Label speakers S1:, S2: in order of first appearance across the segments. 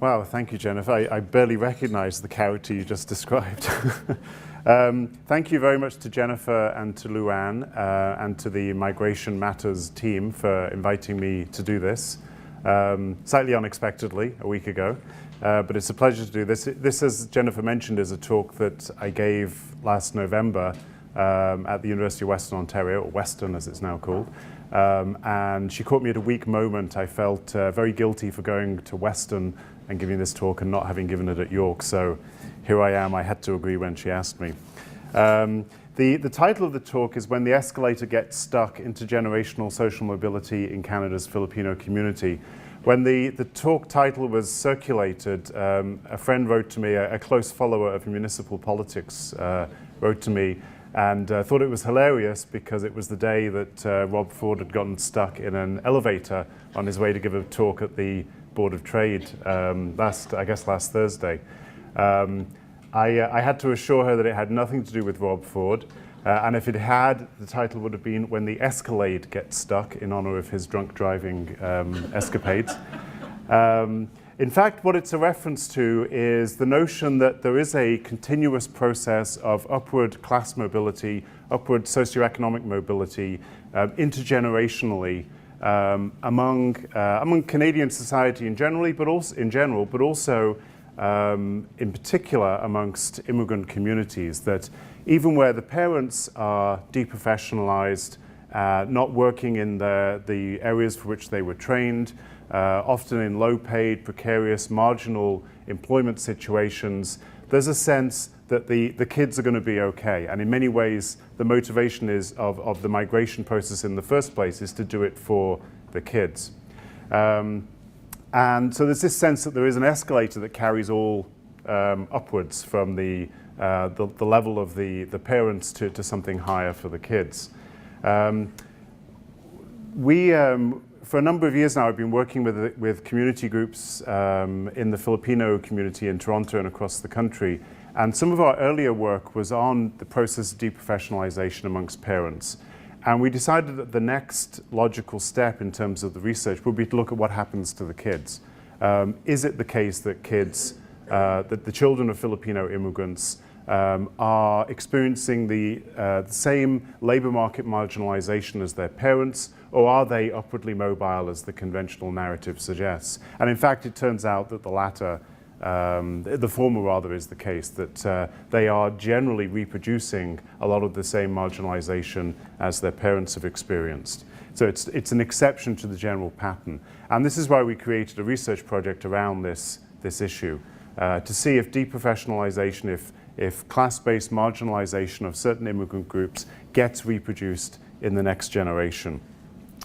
S1: Wow, thank you, Jennifer. I barely recognize the character you just described. Thank you very much to Jennifer and to Luann and to the Migration Matters team for inviting me to do this, slightly unexpectedly a week ago. But it's a pleasure to do this. This, as Jennifer mentioned, is a talk that I gave last November at the University of Western Ontario, or Western as it's now called. And she caught me at a weak moment. I felt very guilty for going to Western and giving this talk and not having given it at York. So here I am. I had to agree when she asked me. The title of the talk is When the Escalator Gets Stuck, Intergenerational Social Mobility in Canada's Filipino Community. When the talk title was circulated, a friend wrote to me, a close follower of municipal politics wrote to me and thought it was hilarious because it was the day that Rob Ford had gotten stuck in an elevator on his way to give a talk at the Board of Trade last Thursday. I had to assure her that it had nothing to do with Rob Ford, and if it had, the title would have been When the Escalade Gets Stuck, in honor of his drunk driving escapades. In fact, what it's a reference to is the notion that there is a continuous process of upward class mobility, upward socioeconomic mobility, intergenerationally, among Canadian society in general, but also in particular amongst immigrant communities, that even where the parents are deprofessionalized, not working in the areas for which they were trained, often in low-paid, precarious, marginal employment situations, there's a sense that the kids are going to be okay. And in many ways, the motivation of the migration process in the first place is to do it for the kids. And so there's this sense that there is an escalator that carries all upwards from the level of the parents to something higher for the kids. For a number of years now, I've been working with community groups in the Filipino community in Toronto and across the country. And some of our earlier work was on the process of deprofessionalization amongst parents. And we decided that the next logical step in terms of the research would be to look at what happens to the kids. Is it the case that that the children of Filipino immigrants are experiencing the same labor market marginalization as their parents, or are they upwardly mobile as the conventional narrative suggests? And in fact, it turns out that the latter, the former rather, is the case, that they are generally reproducing a lot of the same marginalization as their parents have experienced. So it's an exception to the general pattern. And this is why we created a research project around this issue, to see if deprofessionalization, if class-based marginalization of certain immigrant groups gets reproduced in the next generation.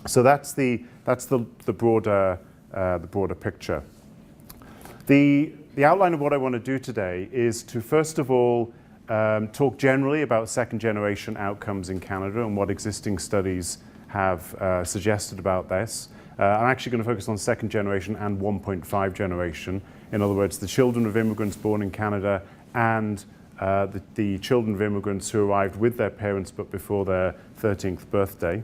S1: So that's the broader picture. The outline of what I want to do today is to first of all talk generally about second generation outcomes in Canada and what existing studies have suggested about this. I'm actually going to focus on second generation and 1.5 generation. In other words, the children of immigrants born in Canada and the children of immigrants who arrived with their parents but before their 13th birthday.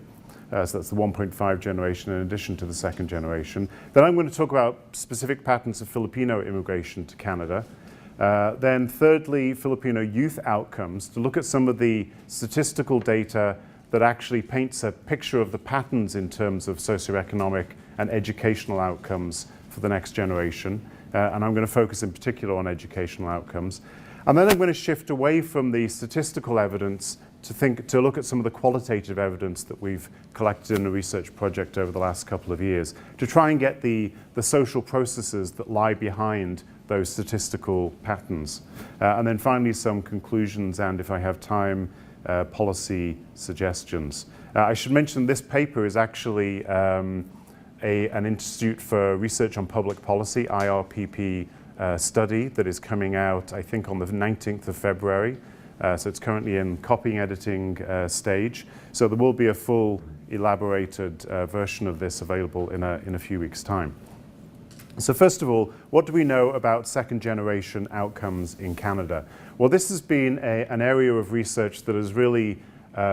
S1: So that's the 1.5 generation in addition to the second generation. Then I'm going to talk about specific patterns of Filipino immigration to Canada. Then thirdly, Filipino youth outcomes, to look at some of the statistical data that actually paints a picture of the patterns in terms of socioeconomic and educational outcomes for the next generation. And I'm going to focus in particular on educational outcomes. And then I'm going to shift away from the statistical evidence to look at some of the qualitative evidence that we've collected in a research project over the last couple of years, to try and get the social processes that lie behind those statistical patterns. And then finally some conclusions and, if I have time, policy suggestions. I should mention this paper is actually an Institute for Research on Public Policy, IRPP, study that is coming out, I think, on the 19th of February. So it's currently in copying editing stage. So there will be a full elaborated version of this available in a few weeks' time. So first of all, what do we know about second generation outcomes in Canada? Well, this has been an area of research that has really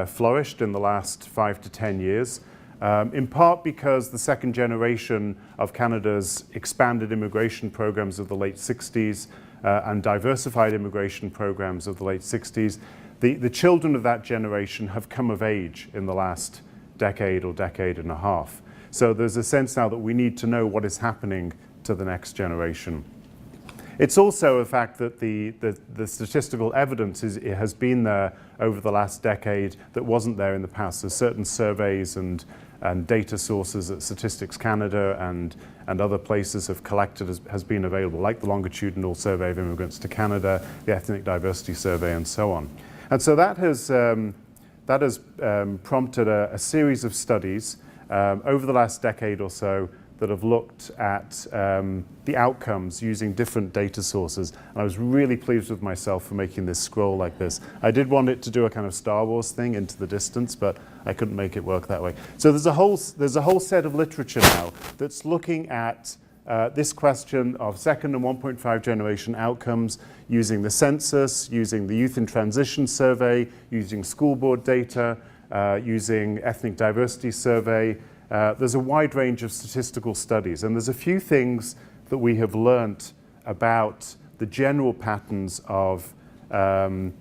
S1: flourished in the last 5 to 10 years. in part because the second generation of Canada's expanded immigration programs of the late 60s and diversified immigration programs of the late 60s, the children of that generation have come of age in the last decade or decade and a half. So there's a sense now that we need to know what is happening to the next generation. It's also a fact that the statistical evidence has been there over the last decade that wasn't there in the past. So certain surveys and data sources that Statistics Canada and other places have collected has been available, like the Longitudinal Survey of Immigrants to Canada, the Ethnic Diversity Survey, and so on. And so that has prompted a series of studies over the last decade or so that have looked at the outcomes using different data sources. And I was really pleased with myself for making this scroll like this. I did want it to do a kind of Star Wars thing into the distance, but I couldn't make it work that way. So there's a whole set of literature now that's looking at this question of second and 1.5 generation outcomes using the census, using the Youth in Transition survey, using school board data, using ethnic diversity survey. There's a wide range of statistical studies, and there's a few things that we have learnt about the general patterns of second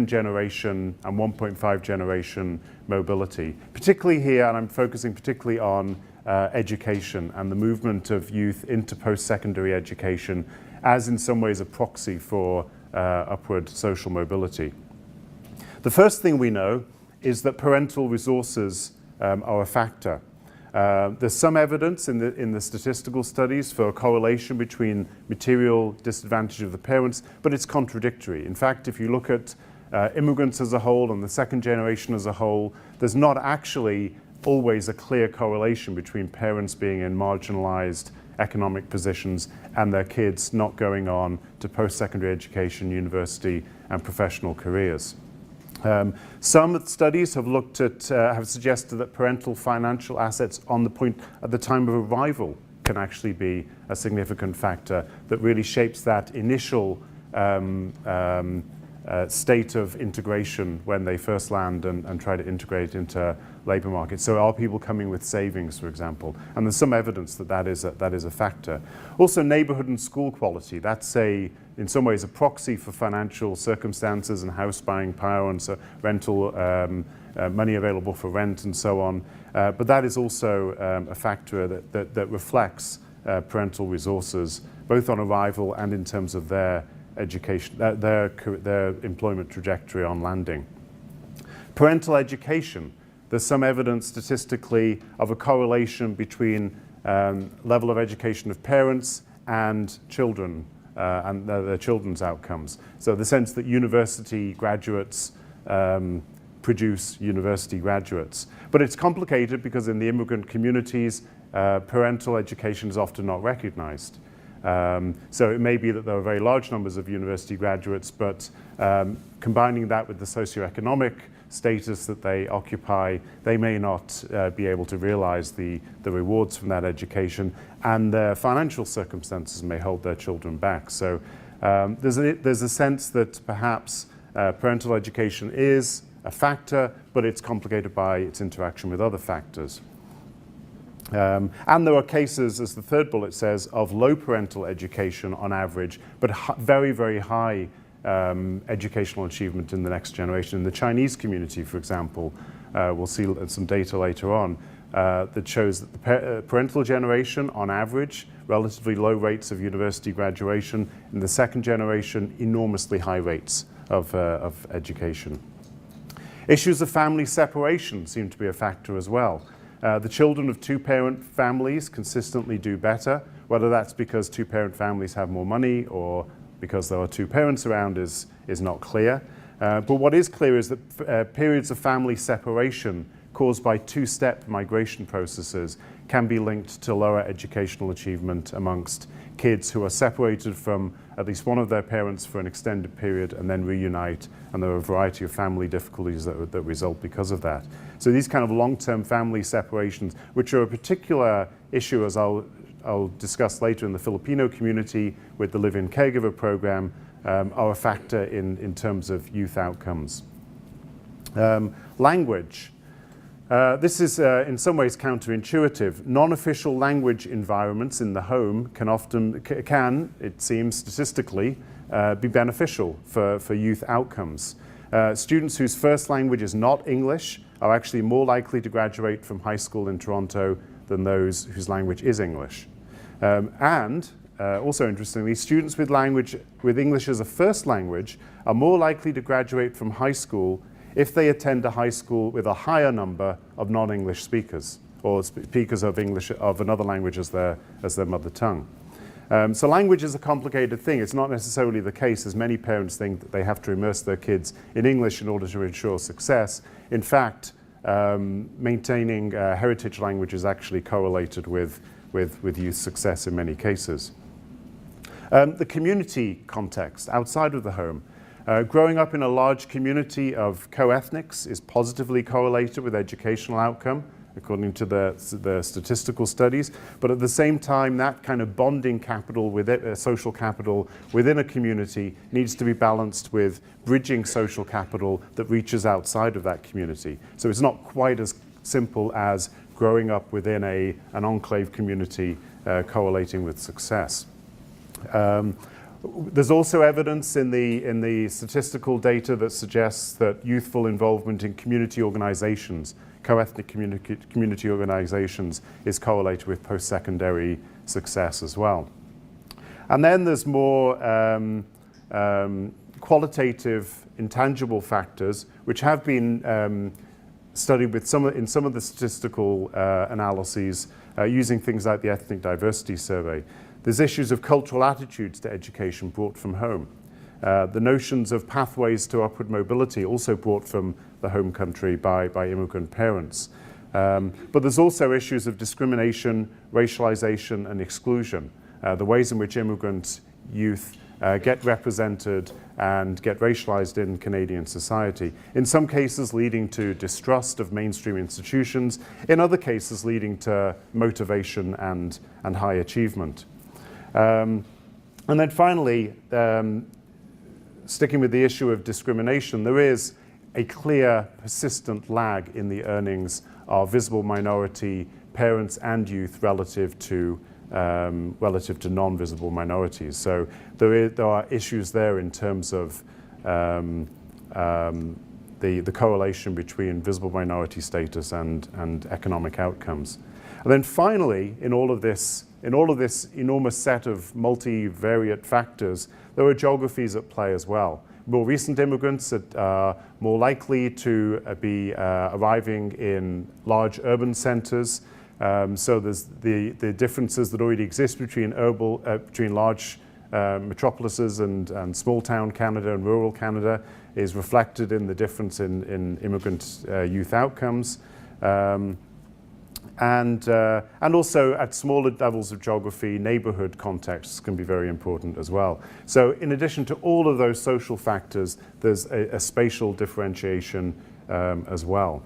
S1: generation and 1.5 generation mobility. Particularly here, and I'm focusing particularly on education and the movement of youth into post-secondary education as in some ways a proxy for upward social mobility. The first thing we know is that parental resources are a factor. There's some evidence in the statistical studies for a correlation between material disadvantage of the parents, but it's contradictory. In fact, if you look at immigrants as a whole and the second generation as a whole, there's not actually always a clear correlation between parents being in marginalized economic positions and their kids not going on to post-secondary education, university, and professional careers. Some studies have looked at, have suggested that parental financial assets at the time of arrival can actually be a significant factor that really shapes that initial state of integration when they first land and try to integrate into labour markets. So are people coming with savings, for example? And there's some evidence that that is a factor. Also, neighbourhood and school quality. That's in some ways a proxy for financial circumstances and house buying power and so rental money available for rent and so on. But that is also a factor that reflects parental resources, both on arrival and in terms of their education, their employment trajectory on landing. Parental education. There's some evidence statistically of a correlation between level of education of parents and children and their children's outcomes. So the sense that university graduates produce university graduates. But it's complicated because in the immigrant communities, parental education is often not recognized. So it may be that there are very large numbers of university graduates, but combining that with the socioeconomic status that they occupy, they may not be able to realize the rewards from that education, and their financial circumstances may hold their children back. So there's a sense that perhaps parental education is a factor, but it's complicated by its interaction with other factors. And there are cases, as the third bullet says, of low parental education on average, but very, very high educational achievement in the next generation. In the Chinese community, for example, we'll see some data later on that shows that the parental generation, on average, relatively low rates of university graduation. In the second generation, enormously high rates of education. Issues of family separation seem to be a factor as well. The children of two-parent families consistently do better, whether that's because two-parent families have more money or because there are two parents around is not clear. But what is clear is that periods of family separation caused by two-step migration processes can be linked to lower educational achievement amongst kids who are separated from at least one of their parents for an extended period and then reunite, and there are a variety of family difficulties that result because of that. So these kind of long-term family separations, which are a particular issue, as I'll discuss later in the Filipino community with the live-in caregiver program, are a factor in terms of youth outcomes. Language. This is in some ways counterintuitive. Non-official language environments in the home can, it seems statistically, be beneficial for youth outcomes. Students whose first language is not English are actually more likely to graduate from high school in Toronto than those whose language is English. Also interestingly, students with English as a first language are more likely to graduate from high school if they attend a high school with a higher number of non-English speakers, or speakers of English of another language as their mother tongue. So language is a complicated thing. It's not necessarily the case, as many parents think, that they have to immerse their kids in English in order to ensure success. In fact, maintaining heritage language is actually correlated with youth success in many cases. The community context outside of the home. Growing up in a large community of co-ethnics is positively correlated with educational outcome, according to the statistical studies. But at the same time, that kind of bonding capital, social capital within a community needs to be balanced with bridging social capital that reaches outside of that community. So it's not quite as simple as growing up within an enclave community correlating with success. There's also evidence in the statistical data that suggests that youthful involvement in community organizations, co-ethnic community organizations, is correlated with post-secondary success as well. And then there's more qualitative, intangible factors, which have been studied in some of the statistical analyses using things like the Ethnic Diversity Survey. There's issues of cultural attitudes to education brought from home. The notions of pathways to upward mobility also brought from the home country by immigrant parents. But there's also issues of discrimination, racialization, and exclusion. The ways in which immigrant youth get represented and get racialized in Canadian society. In some cases leading to distrust of mainstream institutions, in other cases leading to motivation and high achievement. And then finally, sticking with the issue of discrimination, there is a clear, persistent lag in the earnings of visible minority parents and youth relative to non-visible minorities. So there are issues there in terms of the correlation between visible minority status and economic outcomes. And then finally, in all of this enormous set of multivariate factors, there are geographies at play as well. More recent immigrants are more likely to be arriving in large urban centers. So there's the differences that already exist between large metropolises and small town Canada and rural Canada is reflected in the difference in immigrant youth outcomes. And also at smaller levels of geography, neighborhood contexts can be very important as well. So in addition to all of those social factors, there's a spatial differentiation as well.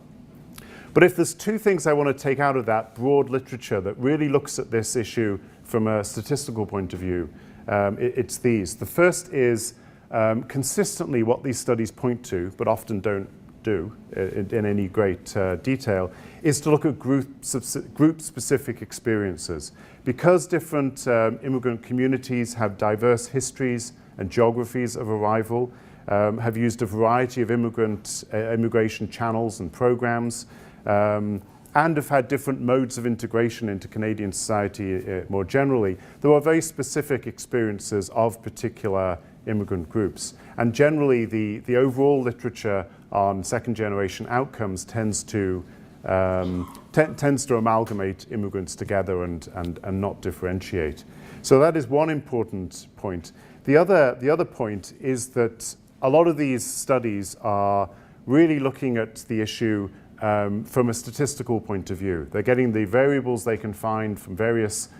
S1: But if there's two things I want to take out of that broad literature that really looks at this issue from a statistical point of view, it's these. The first is consistently what these studies point to, but often don't do in any great detail, is to look at group-specific experiences. Because different immigrant communities have diverse histories and geographies of arrival, have used a variety of immigration channels and programs, and have had different modes of integration into Canadian society more generally, there are very specific experiences of particular immigrant groups. And generally, the overall literature on second-generation outcomes tends to amalgamate immigrants together and not differentiate. So that is one important point. The other point is that a lot of these studies are really looking at the issue from a statistical point of view. They're getting the variables they can find from various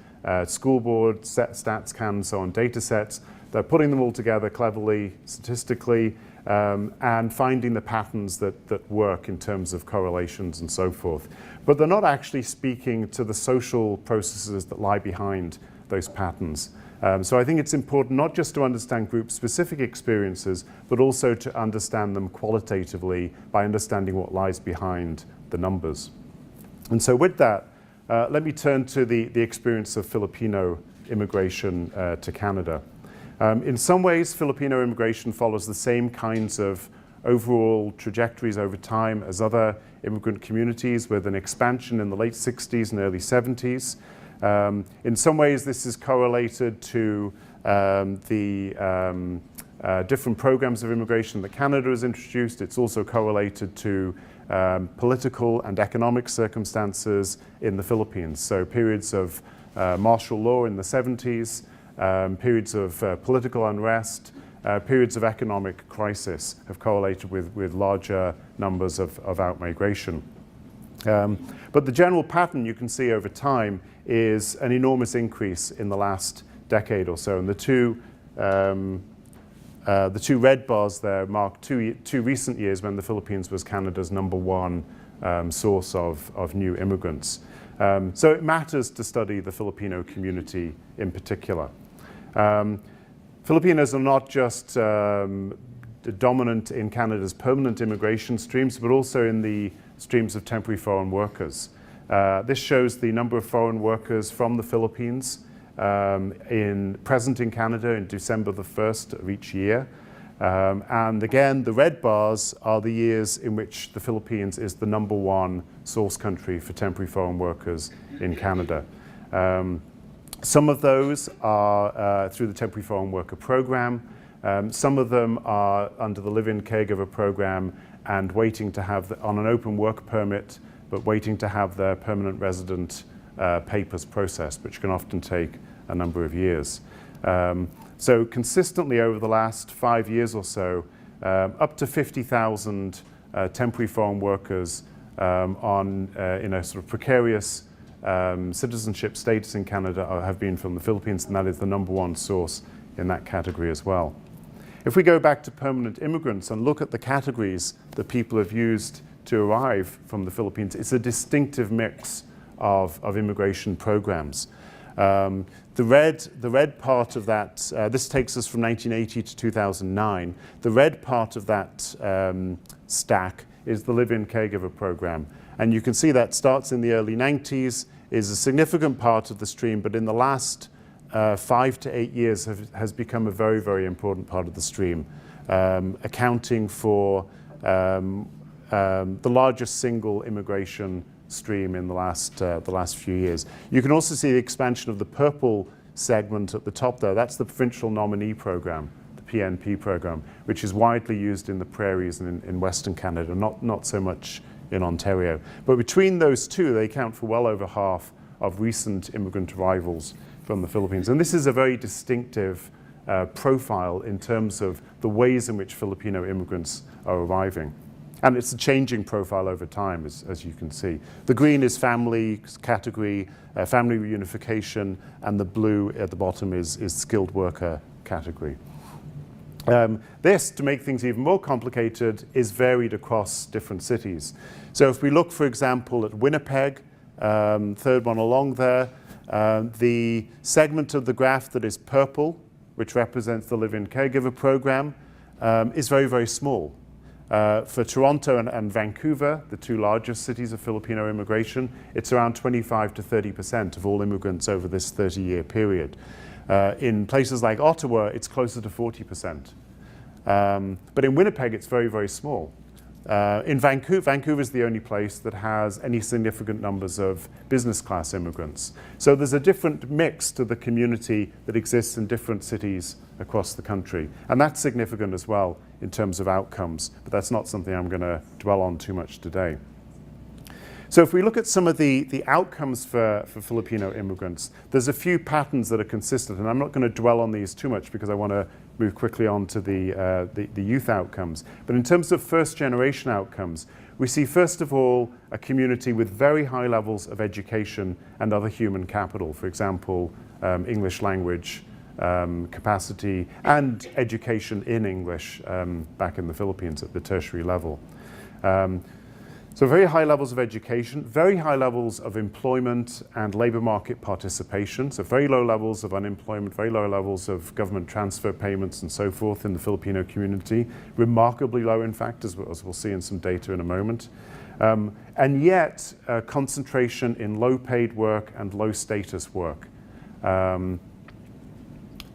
S1: school board, stats, CAN, and so on, data sets. They're putting them all together cleverly, statistically, and finding the patterns that work in terms of correlations and so forth. But they're not actually speaking to the social processes that lie behind those patterns. So I think it's important not just to understand group-specific experiences, but also to understand them qualitatively by understanding what lies behind the numbers. And so with that, let me turn to the experience of Filipino immigration to Canada. In some ways, Filipino immigration follows the same kinds of overall trajectories over time as other immigrant communities, with an expansion in the late 60s and early 70s. In some ways, this is correlated to the different programs of immigration that Canada has introduced. It's also correlated to political and economic circumstances in the Philippines. So periods of martial law in the 70s, periods of political unrest, periods of economic crisis have correlated with larger numbers of outmigration. But the general pattern you can see over time is an enormous increase in the last decade or so. And the two red bars there mark two recent years when the Philippines was Canada's #1 source of new immigrants. So it matters to study the Filipino community in particular. Filipinos are not just dominant in Canada's permanent immigration streams, but also in the streams of temporary foreign workers. This shows the number of foreign workers from the Philippines present in Canada in December the 1st of each year. And again, the red bars are the years in which the Philippines is the #1 source country for temporary foreign workers in Canada. Some of those are through the Temporary Foreign Worker Program. Some of them are under the Live-In Caregiver Program and waiting to have, on an open work permit, but waiting to have their permanent resident papers processed, which can often take a number of years. So consistently over the last 5 years or so, up to 50,000 temporary foreign workers in a sort of precarious citizenship status in Canada have been from the Philippines, and that is the #1 source in that category as well. If we go back to permanent immigrants and look at the categories that people have used to arrive from the Philippines, it's a distinctive mix of immigration programs. The red part of that, this takes us from 1980 to 2009. The red part of that stack is the Live-In Caregiver Program. And you can see that starts in the early 90s, is a significant part of the stream, but in the last 5 to 8 years has become a very, very important part of the stream, accounting for the largest single immigration stream in the last few years. You can also see the expansion of the purple segment at the top there. That's the Provincial Nominee Program, the PNP program, which is widely used in the prairies and in Western Canada, not so much in Ontario. But between those two, they account for well over half of recent immigrant arrivals from the Philippines. And this is a very distinctive profile in terms of the ways in which Filipino immigrants are arriving. And it's a changing profile over time, as you can see. The green is family category, family reunification, and the blue at the bottom is skilled worker category. This, to make things even more complicated, is varied across different cities. So if we look, for example, at Winnipeg, third one along there, the segment of the graph that is purple, which represents the Live-In Caregiver Program, is very, very small. For Toronto and Vancouver, the two largest cities of Filipino immigration, it's around 25 to 30% of all immigrants over this 30-year period. In places like Ottawa, it's closer to 40%. But in Winnipeg, it's very, very small. In Vancouver is the only place that has any significant numbers of business class immigrants. So there's a different mix to the community that exists in different cities across the country. And that's significant as well in terms of outcomes, but that's not something I'm going to dwell on too much today. So if we look at some of the outcomes for Filipino immigrants, there's a few patterns that are consistent, and I'm not going to dwell on these too much because I want to move quickly on to the youth outcomes. But in terms of first-generation outcomes, we see, first of all, a community with very high levels of education and other human capital, for example, English language capacity and education in English back in the Philippines at the tertiary level. So very high levels of education, very high levels of employment and labour market participation, so very low levels of unemployment, very low levels of government transfer payments and so forth in the Filipino community, remarkably low in fact, as we'll see in some data in a moment. And yet concentration in low-paid work and low-status work.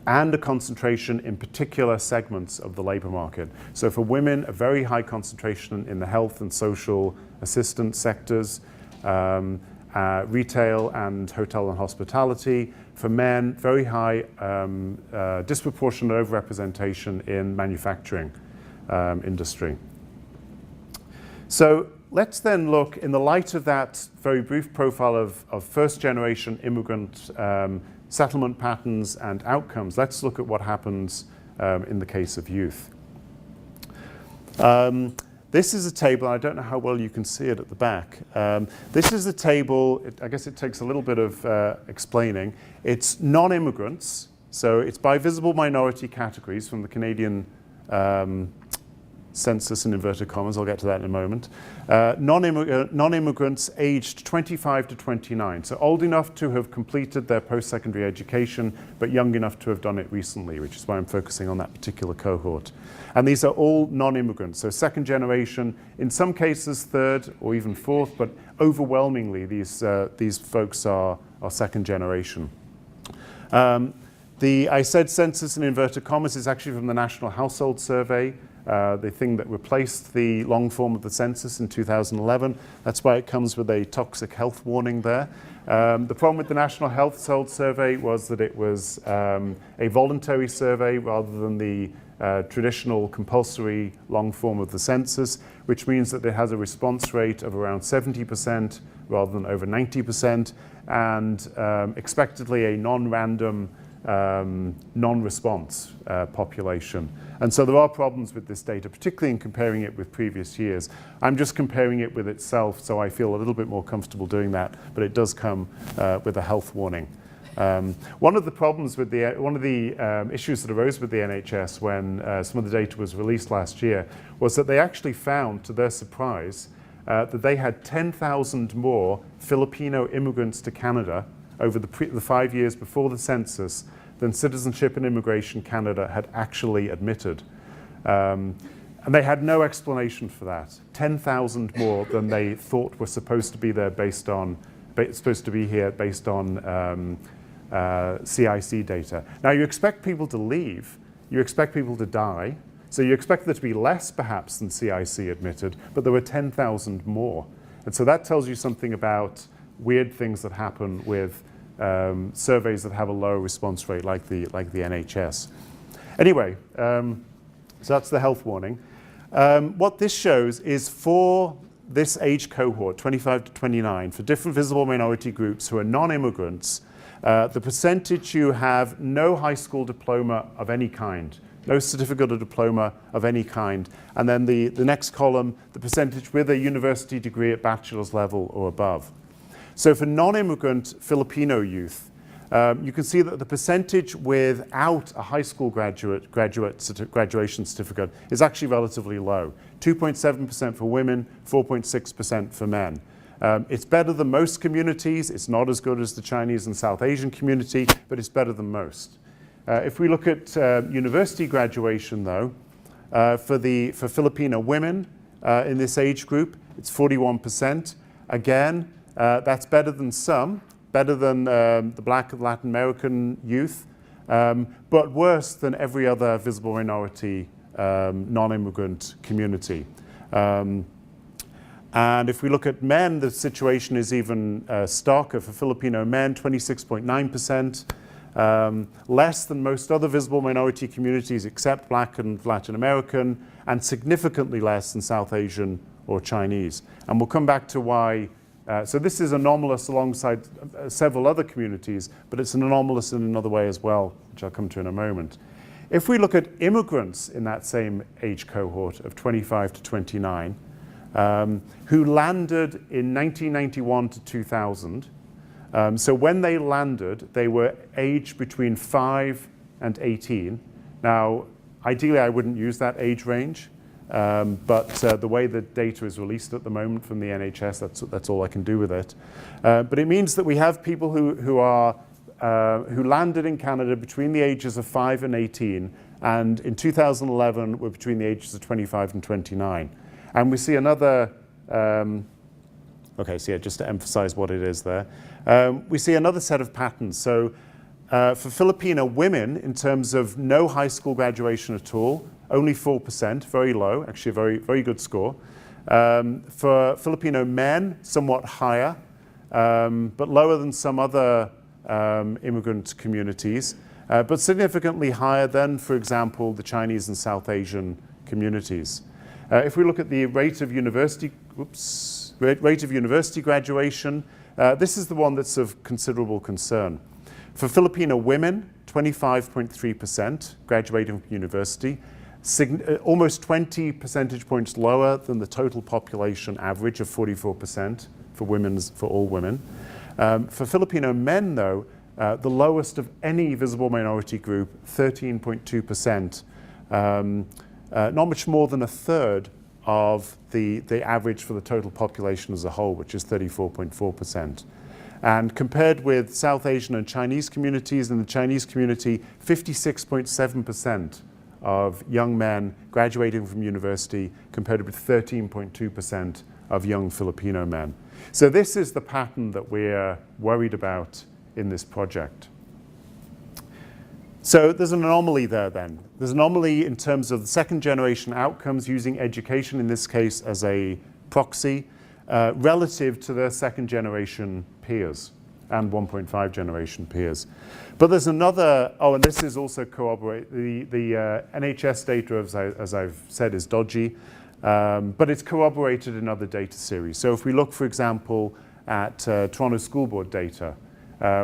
S1: And a concentration in particular segments of the labor market. So for women, a very high concentration in the health and social assistance sectors, retail and hotel and hospitality. For men, very high disproportionate overrepresentation in manufacturing industry. So let's then look, in the light of that very brief profile of first-generation immigrant settlement patterns and outcomes, let's look at what happens in the case of youth. This is a table, I don't know how well you can see it at the back. This is a table, I guess it takes a little bit of explaining. It's non-immigrants, so it's by visible minority categories from the Canadian census in inverted commas, I'll get to that in a moment. Non-immigrants aged 25 to 29, so old enough to have completed their post-secondary education, but young enough to have done it recently, which is why I'm focusing on that particular cohort. And these are all non-immigrants, so second generation, in some cases third or even fourth, but overwhelmingly these folks are second generation. I said census in inverted commas is actually from the National Household Survey, the thing that replaced the long form of the census in 2011. That's why it comes with a toxic health warning there. The problem with the National Household Survey was that it was a voluntary survey rather than the traditional compulsory long form of the census, which means that it has a response rate of around 70% rather than over 90%, and expectedly a non-random non-response population. And so there are problems with this data, particularly in comparing it with previous years. I'm just comparing it with itself, so I feel a little bit more comfortable doing that, but it does come with a health warning. One of the problems with one of the issues that arose with the NHS when some of the data was released last year was that they actually found, to their surprise, that they had 10,000 more Filipino immigrants to Canada over the 5 years before the census than Citizenship and Immigration Canada had actually admitted. And they had no explanation for that. 10,000 more than they thought were supposed to be there based on, supposed to be here based on CIC data. Now you expect people to leave, you expect people to die, so you expect there to be less perhaps than CIC admitted, but there were 10,000 more. And so that tells you something about weird things that happen with surveys that have a low response rate like the NHS. Anyway, so that's the health warning. What this shows is for this age cohort, 25 to 29, for different visible minority groups who are non-immigrants, the percentage who have no high school diploma of any kind, no certificate or diploma of any kind, and then the next column, the percentage with a university degree at bachelor's level or above. So for non-immigrant Filipino youth, you can see that the percentage without a high school graduation certificate is actually relatively low. 2.7% for women, 4.6% for men. It's better than most communities. It's not as good as the Chinese and South Asian community, but it's better than most. If we look at university graduation, though, for Filipino women in this age group, it's 41%. Again, that's better than some, better than the Black and Latin American youth, but worse than every other visible minority non-immigrant community. And if we look at men, the situation is even starker. For Filipino men, 26.9%, less than most other visible minority communities except Black and Latin American, and significantly less than South Asian or Chinese. And we'll come back to why. So this is anomalous alongside several other communities, but it's an anomalous in another way as well, which I'll come to in a moment. If we look at immigrants in that same age cohort of 25 to 29, who landed in 1991 to 2000, so when they landed, they were aged between 5 and 18. Now, ideally, I wouldn't use that age range. But the way the data is released at the moment from the NHS, that's all I can do with it. But it means that we have people who landed in Canada between the ages of 5 and 18, and in 2011 were between the ages of 25 and 29. And we see another Okay, so yeah, just to emphasize what it is there. We see another set of patterns. So for Filipino women, in terms of no high school graduation at all, only 4%, very low, actually a very, very good score. For Filipino men, somewhat higher, but lower than some other immigrant communities, but significantly higher than, for example, the Chinese and South Asian communities. If we look at the rate of university graduation, this is the one that's of considerable concern. For Filipino women, 25.3% graduating from university, almost 20 percentage points lower than the total population average of 44% for all women. For Filipino men, though, the lowest of any visible minority group, 13.2%, not much more than a third of the average for the total population as a whole, which is 34.4%. And compared with South Asian and Chinese communities, in the Chinese community, 56.7% of young men graduating from university compared with 13.2% of young Filipino men. So this is the pattern that we're worried about in this project. So there's an anomaly there then. There's an anomaly in terms of the second generation outcomes using education, in this case as a proxy, relative to their second generation peers and 1.5 generation peers. But there's another, and this is also corroborated, the NHS data, as I've said, is dodgy, but it's corroborated in other data series. So if we look, for example, at Toronto School Board data,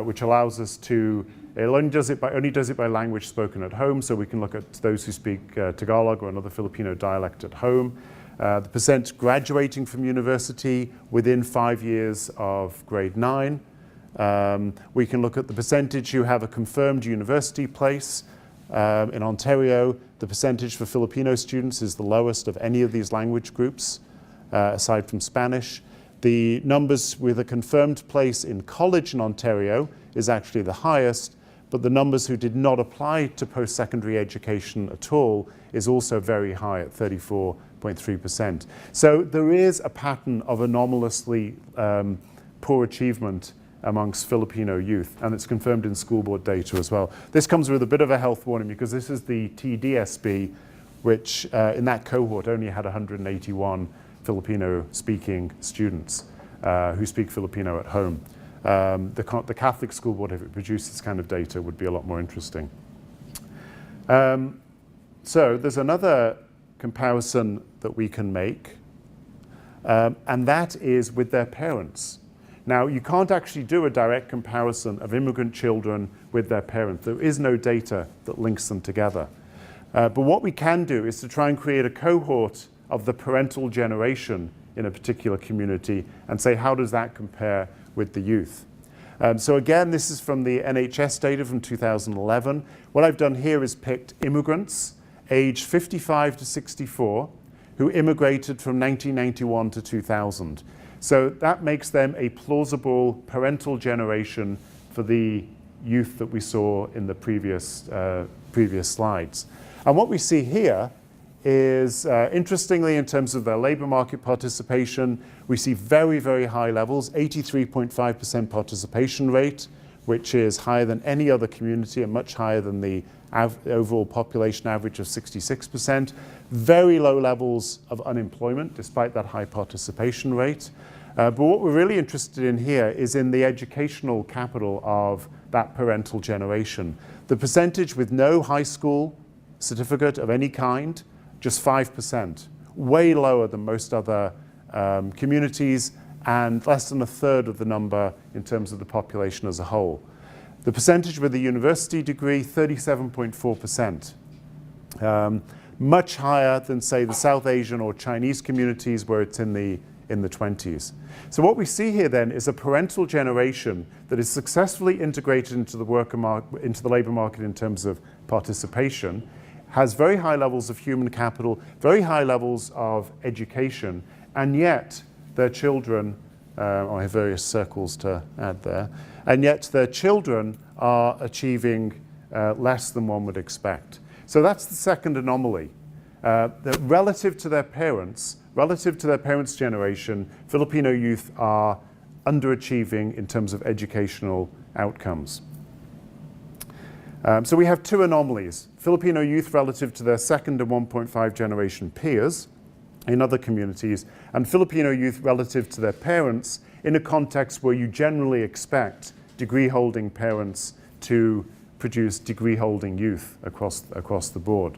S1: which allows us to, it only does it by language spoken at home, so we can look at those who speak Tagalog or another Filipino dialect at home. The percent graduating from university within 5 years of grade 9. We can look at the percentage who have a confirmed university place. In Ontario, the percentage for Filipino students is the lowest of any of these language groups, aside from Spanish. The numbers with a confirmed place in college in Ontario is actually the highest, but the numbers who did not apply to post-secondary education at all is also very high at 34.3%. So there is a pattern of anomalously poor achievement amongst Filipino youth, and it's confirmed in school board data as well. This comes with a bit of a health warning because this is the TDSB, which in that cohort only had 181 Filipino-speaking students who speak Filipino at home. The Catholic School Board, if it produced this kind of data, would be a lot more interesting. So there's another comparison that we can make, and that is with their parents. Now, you can't actually do a direct comparison of immigrant children with their parents. There is no data that links them together. But what we can do is to try and create a cohort of the parental generation in a particular community and say, how does that compare with the youth? So again, this is from the NHS data from 2011. What I've done here is picked immigrants aged 55 to 64 who immigrated from 1991 to 2000. So that makes them a plausible parental generation for the youth that we saw in the previous slides. And what we see here is, interestingly, in terms of their labor market participation, we see very, very high levels, 83.5% participation rate, which is higher than any other community and much higher than the overall population average of 66%. Very low levels of unemployment, despite that high participation rate. But what we're really interested in here is in the educational capital of that parental generation. The percentage with no high school certificate of any kind, just 5%, way lower than most other communities and less than a third of the number in terms of the population as a whole. The percentage with a university degree, 37.4%. Much higher than, say, the South Asian or Chinese communities where it's in the 20s. So what we see here then is a parental generation that is successfully integrated into the labor market in terms of participation, has very high levels of human capital, very high levels of education, and yet their children, I have various circles to add there, and yet their children are achieving less than one would expect. So that's the second anomaly. that relative to their parents' generation, Filipino youth are underachieving in terms of educational outcomes. So we have two anomalies: Filipino youth relative to their second and 1.5 generation peers in other communities, and Filipino youth relative to their parents in a context where you generally expect degree-holding parents to produce degree-holding youth across the board.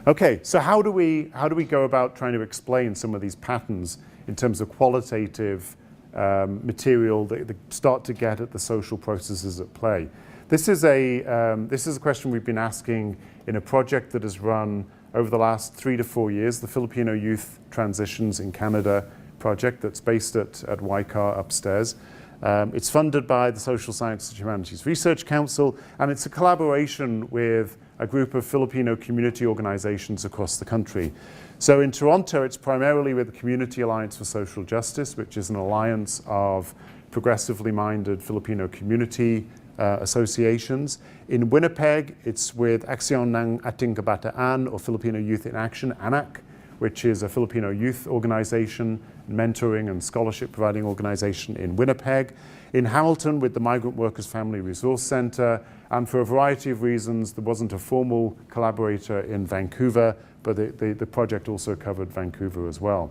S1: Okay, so how do we go about trying to explain some of these patterns in terms of qualitative material that start to get at the social processes at play? This is a question we've been asking in a project that has run over the last 3 to 4 years, the Filipino Youth Transitions in Canada project that's based at YCAR upstairs. It's funded by the Social Sciences and Humanities Research Council, and it's a collaboration with a group of Filipino community organizations across the country. So in Toronto, it's primarily with the Community Alliance for Social Justice, which is an alliance of progressively minded Filipino community associations. In Winnipeg, it's with Aksyon ng Ating Kabataan, or Filipino Youth in Action, ANAC, which is a Filipino youth organization, mentoring and scholarship providing organization in Winnipeg. In Hamilton, with the Migrant Workers Family Resource Center, and for a variety of reasons, there wasn't a formal collaborator in Vancouver, but the project also covered Vancouver as well.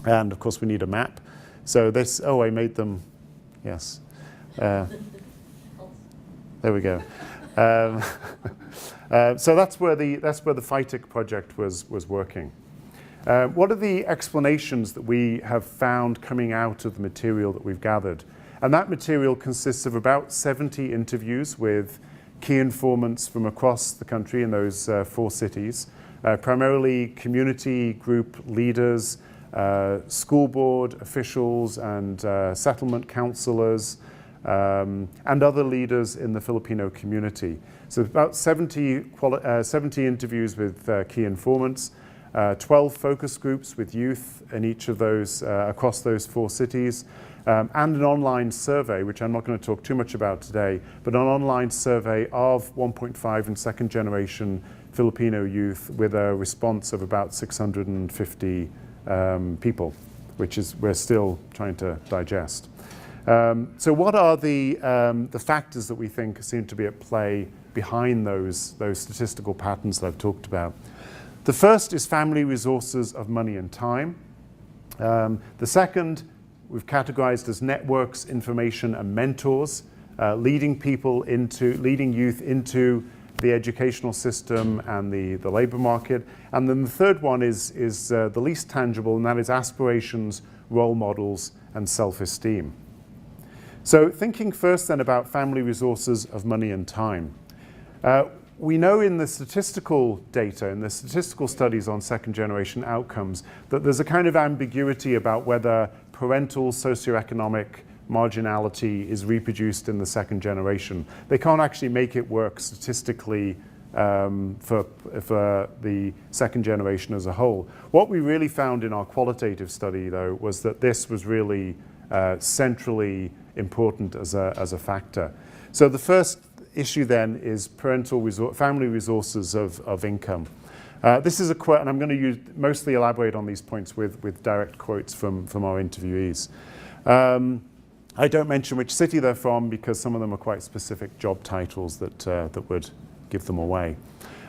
S1: And of course, we need a map. So this, oh, I made them, yes. There we go. So that's where the FITIC project was working. What are the explanations that we have found coming out of the material that we've gathered? And that material consists of about 70 interviews with key informants from across the country in those 4 cities, primarily community group leaders, school board officials and settlement councillors, and other leaders in the Filipino community. So about 70 interviews with key informants, 12 focus groups with youth in each of those, across those 4 cities, and an online survey, which I'm not going to talk too much about today, but an online survey of 1.5 and second generation Filipino youth with a response of about 650 people, which is we're still trying to digest. So what are the factors that we think seem to be at play behind those statistical patterns that I've talked about? The first is family resources of money and time. The second we've categorized as networks, information, and mentors, leading youth into the educational system and the labor market. And then the third one is the least tangible, and that is aspirations, role models, and self-esteem. So thinking first then about family resources of money and time. We know in the statistical data, in the statistical studies on second generation outcomes, that there's a kind of ambiguity about whether parental socioeconomic marginality is reproduced in the second generation. They can't actually make it work statistically for the second generation as a whole. What we really found in our qualitative study, though, was that this was really centrally important as a factor. So the first issue then is family resources of income. This is a quote, and I'm going to mostly elaborate on these points with direct quotes from our interviewees. I don't mention which city they're from because some of them are quite specific job titles that would give them away.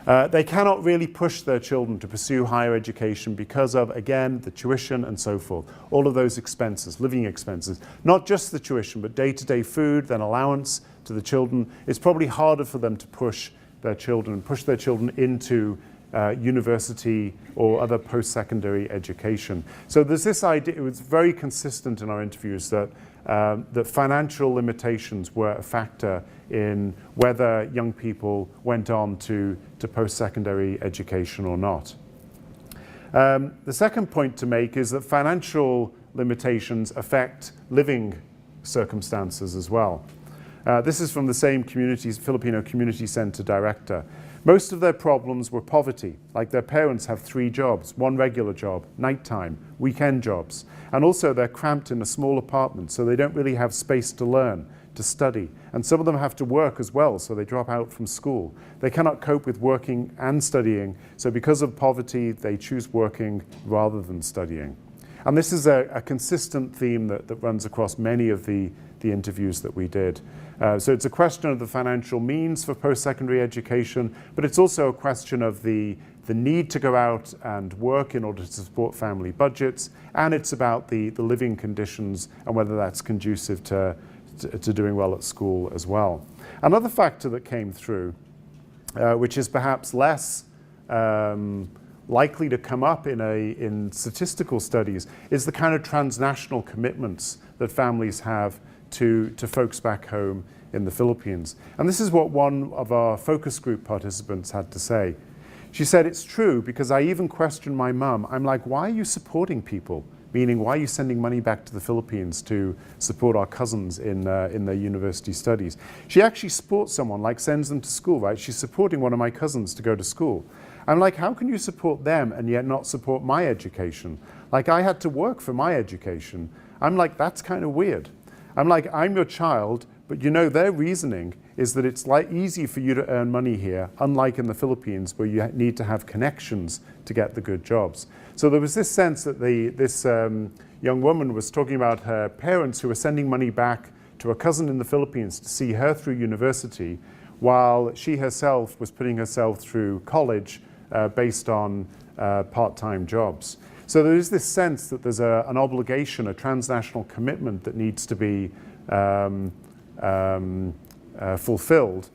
S1: They cannot really push their children to pursue higher education because of, again, the tuition and so forth. All of those expenses, living expenses, not just the tuition, but day-to-day food, then allowance to the children. It's probably harder for them to push their children into university or other post-secondary education. So there's this idea, it was very consistent in our interviews that financial limitations were a factor in whether young people went on to post-secondary education or not. The second point to make is that financial limitations affect living circumstances as well. This is from the same Filipino Community Center director. Most of their problems were poverty, like their parents have 3 jobs, 1 regular job, nighttime, weekend jobs. And also they're cramped in a small apartment, so they don't really have space to learn, to study. And some of them have to work as well, so they drop out from school. They cannot cope with working and studying, so because of poverty, they choose working rather than studying. And this is a consistent theme that runs across many of the interviews that we did. So it's a question of the financial means for post-secondary education, but it's also a question of the need to go out and work in order to support family budgets, and it's about the living conditions and whether that's conducive to doing well at school as well. Another factor that came through, which is perhaps less likely to come up in statistical studies, is the kind of transnational commitments that families have to folks back home in the Philippines. And this is what one of our focus group participants had to say. She said, "It's true, because I even questioned my mum. I'm like, why are you supporting people? Meaning, why are you sending money back to the Philippines to support our cousins in their university studies?" She actually supports someone, like sends them to school, right? She's supporting one of my cousins to go to school. I'm like, how can you support them and yet not support my education? Like, I had to work for my education. I'm like, that's kind of weird. I'm like, I'm your child, but you know, their reasoning is that it's like easy for you to earn money here, unlike in the Philippines where you need to have connections to get the good jobs. So there was this sense that this young woman was talking about her parents who were sending money back to a cousin in the Philippines to see her through university, while she herself was putting herself through college based on part-time jobs. So there is this sense that there's an obligation, a transnational commitment that needs to be fulfilled,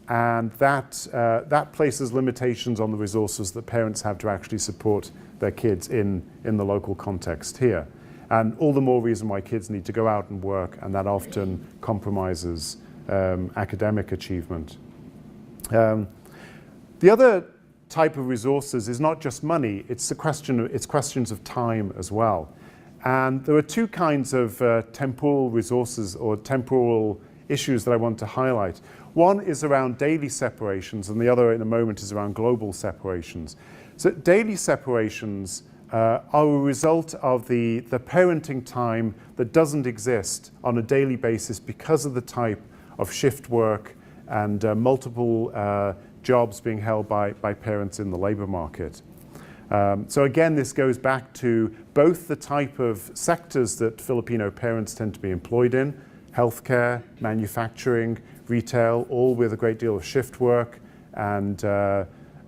S1: and that places limitations on the resources that parents have to actually support their kids in the local context here. And all the more reason why kids need to go out and work, and that often compromises academic achievement. The other type of resources is not just money, it's questions of time as well. And there are two kinds of temporal resources or temporal issues that I want to highlight. One is around daily separations, and the other in a moment is around global separations. So daily separations are a result of the parenting time that doesn't exist on a daily basis because of the type of shift work and multiple jobs being held by parents in the labor market. So again, this goes back to both the type of sectors that Filipino parents tend to be employed in: healthcare, manufacturing, retail, all with a great deal of shift work and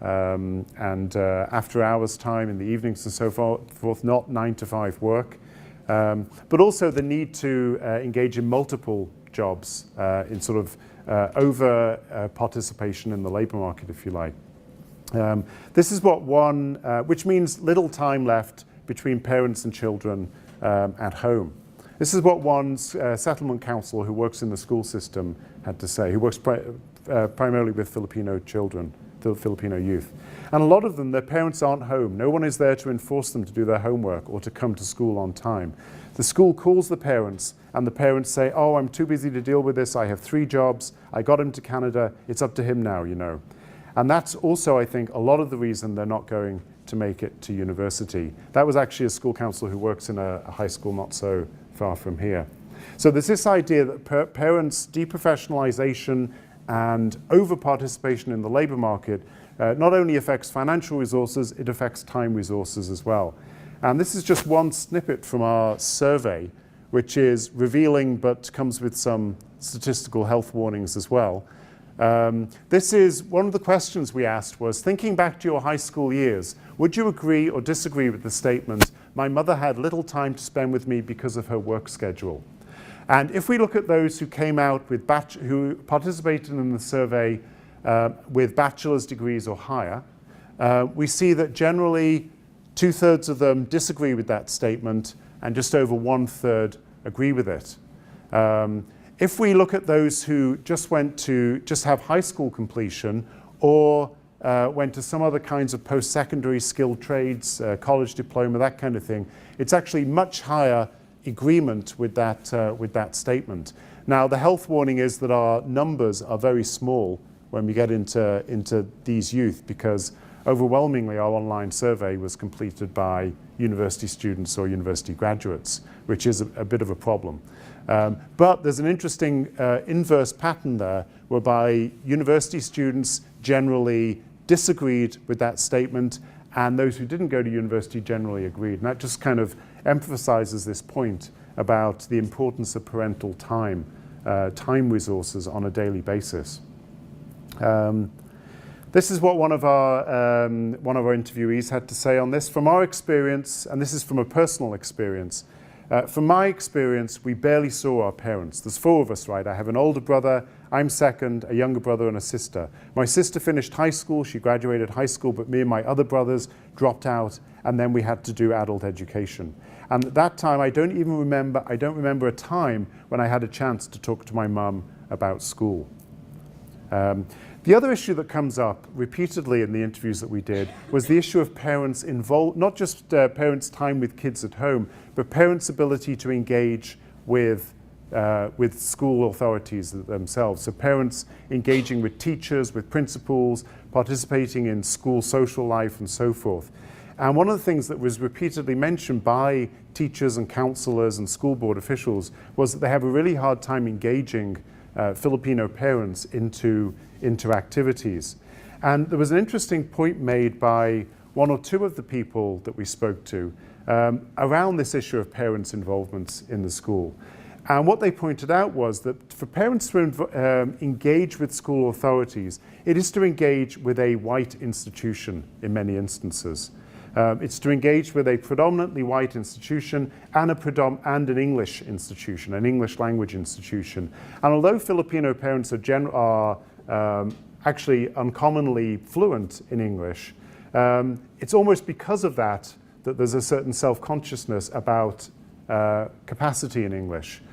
S1: after hours time in the evenings and so forth, not 9-to-5 work. But also the need to engage in multiple jobs in sort of over participation in the labor market, if you like. This is what which means little time left between parents and children at home. This is what one settlement counselor who works in the school system had to say, who works primarily with Filipino children, Filipino youth. And a lot of them, their parents aren't home. No one is there to enforce them to do their homework or to come to school on time. The school calls the parents, and the parents say, "Oh, I'm too busy to deal with this. I have 3 jobs. I got him to Canada. It's up to him now, you know." And that's also, I think, a lot of the reason they're not going to make it to university. That was actually a school counselor who works in a high school not so far from here. So there's this idea that parents' deprofessionalization and over-participation in the labor market not only affects financial resources, it affects time resources as well. And this is just one snippet from our survey, which is revealing but comes with some statistical health warnings as well. This is one of the questions we asked was, thinking back to your high school years, would you agree or disagree with the statement, "My mother had little time to spend with me because of her work schedule"? And if we look at those who came out with who participated in the survey with bachelor's degrees or higher, we see that generally 2/3 of them disagree with that statement and just over 1/3 agree with it. If we look at those who just have high school completion or went to some other kinds of post-secondary skilled trades, college diploma, that kind of thing, it's actually much higher agreement with that statement. Now, the health warning is that our numbers are very small when we get into these youth, because overwhelmingly our online survey was completed by university students or university graduates, which is a bit of a problem. But there's an interesting inverse pattern there, whereby university students generally disagreed with that statement, and those who didn't go to university generally agreed. And that just kind of emphasizes this point about the importance of parental time, time resources on a daily basis. This is what one of our interviewees had to say on this. From our experience, and this is from a personal experience, from my experience, we barely saw our parents. There's 4 of us, right? I have an older brother, I'm second, a younger brother and a sister. My sister finished high school, she graduated high school, but me and my other brothers dropped out, and then we had to do adult education. And at that time, I don't remember a time when I had a chance to talk to my mum about school. The other issue that comes up repeatedly in the interviews that we did was the issue of parents involved, not just parents' time with kids at home, but parents' ability to engage with school authorities themselves. So parents engaging with teachers, with principals, participating in school social life and so forth. And one of the things that was repeatedly mentioned by teachers and counselors and school board officials was that they have a really hard time engaging Filipino parents into activities. And there was an interesting point made by 1 or 2 of the people that we spoke to around this issue of parents' involvement in the school. And what they pointed out was that for parents to engage with school authorities, it is to engage with a white institution in many instances. It's to engage with a predominantly white institution and an English institution, an English language institution. And although Filipino parents are actually uncommonly fluent in English, it's almost because of that there's a certain self-consciousness about capacity in English.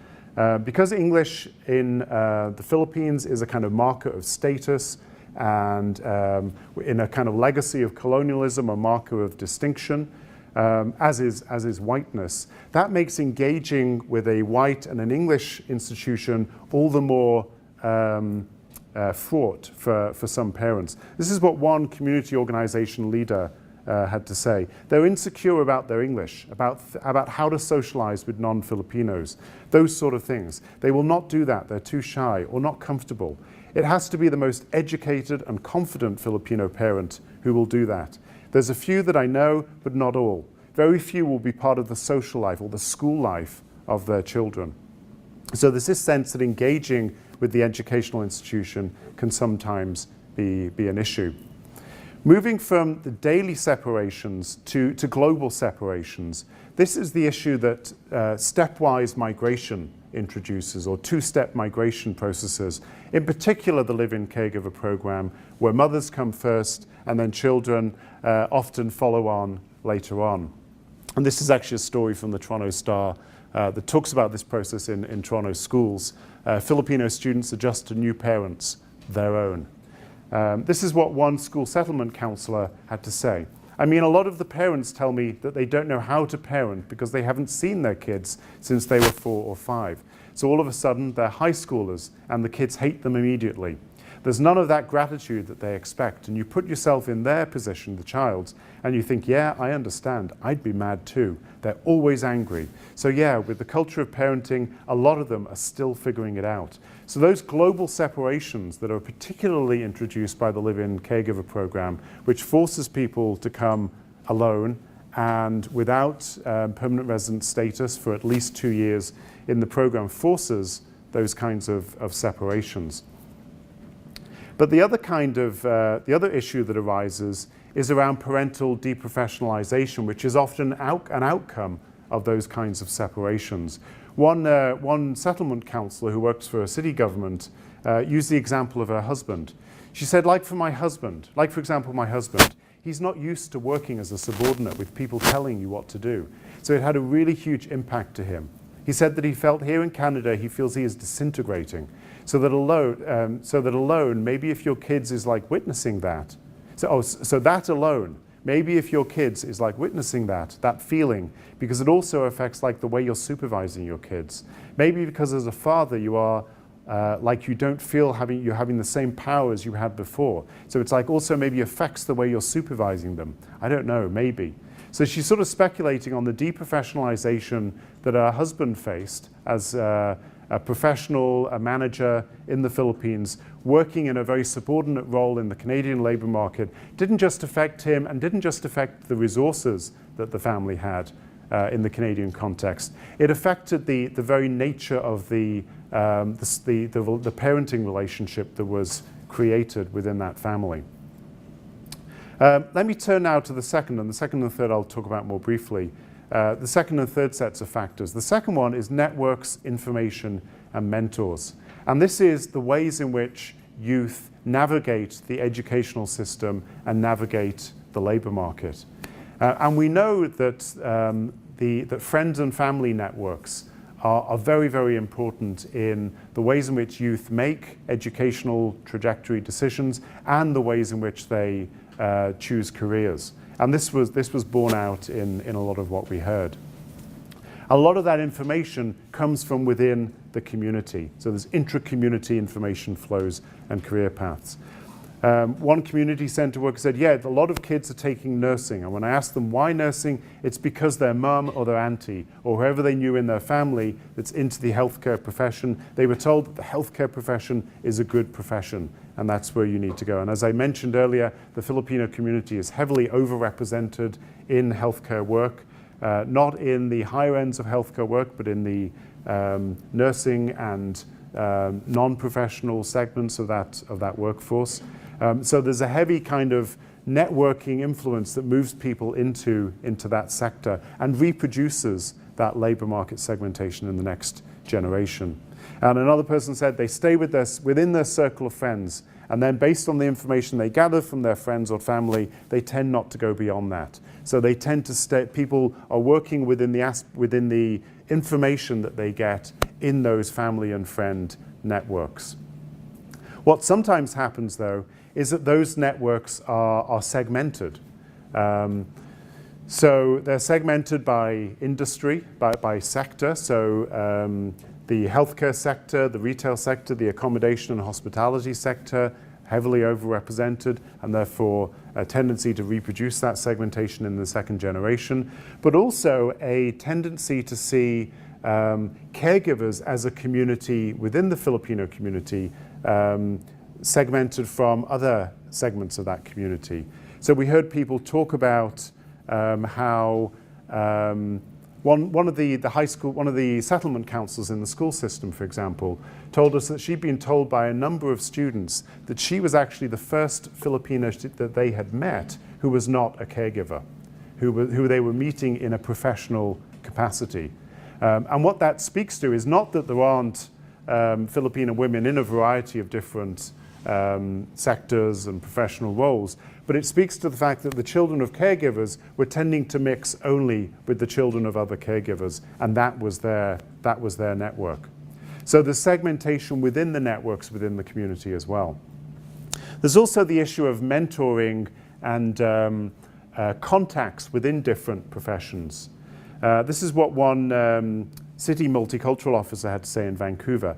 S1: Because English in the Philippines is a kind of marker of status, and in a kind of legacy of colonialism, a marker of distinction, as is whiteness. That makes engaging with a white and an English institution all the more fraught for some parents. This is what one community organization leader had to say. They're insecure about their English, about how to socialize with non-Filipinos, those sort of things. They will not do that. They're too shy or not comfortable. It has to be the most educated and confident Filipino parent who will do that. There's a few that I know, but not all. Very few will be part of the social life or the school life of their children. So there's this sense that engaging with the educational institution can sometimes be an issue. Moving from the daily separations to global separations, this is the issue that stepwise migration introduces, or 2-step migration processes. In particular, the live-in caregiver program, where mothers come first and then children often follow on later on. And this is actually a story from the Toronto Star that talks about this process in Toronto schools. Filipino students adjust to new parents, their own. This is what one school settlement counselor had to say. I mean, a lot of the parents tell me that they don't know how to parent because they haven't seen their kids since they were 4 or 5. So all of a sudden, they're high schoolers and the kids hate them immediately. There's none of that gratitude that they expect. And you put yourself in their position, the child's, and you think, yeah, I understand. I'd be mad too. They're always angry. So yeah, with the culture of parenting, a lot of them are still figuring it out. So those global separations that are particularly introduced by the live-in caregiver program, which forces people to come alone and without permanent resident status for at least 2 years in the program, forces those kinds of separations. But the other issue that arises is around parental deprofessionalization, which is often an outcome of those kinds of separations. One settlement counsellor who works for a city government used the example of her husband. She said, like for example, my husband, he's not used to working as a subordinate with people telling you what to do. So it had a really huge impact to him. He said that he felt here in Canada, he feels he is disintegrating. So that alone, maybe if your kids is like witnessing that, so that alone, maybe if your kids is like witnessing that feeling, because it also affects like the way you're supervising your kids. Maybe because as a father you are like you don't feel you're having the same power as you had before. So it's like also maybe affects the way you're supervising them. I don't know, maybe. So she's sort of speculating on the deprofessionalization that her husband faced as a professional, a manager in the Philippines, working in a very subordinate role in the Canadian labor market, didn't just affect him and didn't just affect the resources that the family had in the Canadian context. It affected the very nature of the parenting relationship that was created within that family. Let me turn now to the second and third I'll talk about more briefly. The second and third sets of factors. The second one is networks, information, and mentors. And this is the ways in which youth navigate the educational system and navigate the labor market. And we know that, that friends and family networks are very, very important in the ways in which youth make educational trajectory decisions and the ways in which they choose careers. And this was borne out in a lot of what we heard. A lot of that information comes from within the community. So there's intra-community information flows and career paths. One community center worker said, yeah, a lot of kids are taking nursing. And when I asked them why nursing, it's because their mum or their auntie or whoever they knew in their family that's into the healthcare profession, they were told that the healthcare profession is a good profession and that's where you need to go. And as I mentioned earlier, the Filipino community is heavily overrepresented in healthcare work, not in the higher ends of healthcare work, but in the nursing and non-professional segments of that workforce. So there's a heavy kind of networking influence that moves people into that sector and reproduces that labor market segmentation in the next generation. And another person said they stay within their circle of friends, and then based on the information they gather from their friends or family, they tend not to go beyond that. So they tend to stay, people are working within the information that they get in those family and friend networks. What sometimes happens, though, is that those networks are segmented. So they're segmented by industry, by sector. So the healthcare sector, the retail sector, the accommodation and hospitality sector, heavily overrepresented, and therefore a tendency to reproduce that segmentation in the second generation, but also a tendency to see caregivers as a community within the Filipino community segmented from other segments of that community. So we heard people talk about how one of the settlement councils in the school system, for example, told us that she'd been told by a number of students that she was actually the first Filipino that they had met who was not a caregiver, who they were meeting in a professional capacity. And what that speaks to is not that there aren't Filipino women in a variety of different sectors and professional roles, but it speaks to the fact that the children of caregivers were tending to mix only with the children of other caregivers, and that was their network. So there's segmentation within the networks within the community as well. There's also the issue of mentoring and contacts within different professions. This is what one city multicultural officer had to say in Vancouver.